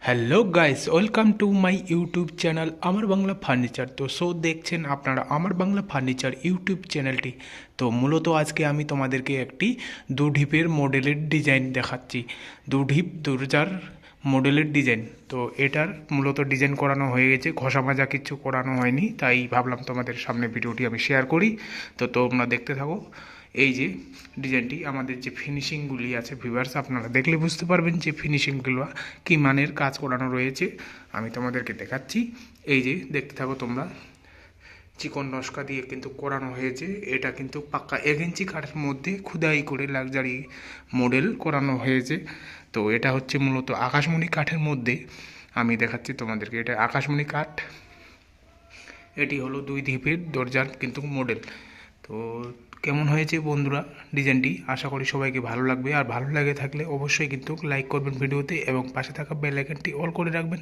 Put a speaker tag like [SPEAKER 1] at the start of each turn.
[SPEAKER 1] Hello guys, welcome to my YouTube channel আমার Bangla furniture. তো দেখছেন আপনারা আমার বাংলা ফার্নিচার ইউটিউব চ্যানেলটি। তো মূলত আজকে আমি তোমাদেরকে একটি দুঢিপের মডেলের ডিজাইন দেখাচ্ছি। দুঢিপ দরজার মডেলের ডিজাইন। তো এটার মূলত ডিজাইন করানো হয়ে গেছে, ঘষা মাজা কিছু করানো হয়নি, তাই ভাবলাম তোমাদের সামনে ভিডিওটি আমি শেয়ার করি। তো তোমরা দেখতে থাকো। এই যে ডিজাইনটি, আমাদের যে ফিনিশিংগুলি আছে ভিউয়ার্স, আপনারা দেখলে বুঝতে পারবেন যে ফিনিশিংগুলো কী মানের কাজ করানো রয়েছে। আমি তোমাদেরকে দেখাচ্ছি। এই যে দেখতে থাকো তোমরা। চিকন নস্কা দিয়ে কিন্তু করানো হয়েছে। এটা কিন্তু পাক্কা 1 ইঞ্চি কাঠের মধ্যে খুদাই করে লাক্সারি মডেল করানো হয়েছে। তো এটা হচ্ছে মূলত আকাশমণি কাঠের মধ্যে। আমি দেখাচ্ছি তোমাদেরকে, এটা আকাশমণি কাঠ। এটি হলো 2 ধাপের দরজার কিন্তু মডেল। তো কেমন হয়েছে বন্ধুরা ডিজাইনটি? আশা করি সবাইকে ভালো লাগবে। আর ভালো লাগে থাকলে অবশ্যই কিন্তু লাইক করবেন ভিডিওতে এবং পাশে থাকা বেল আইকনটি অল করে রাখবেন।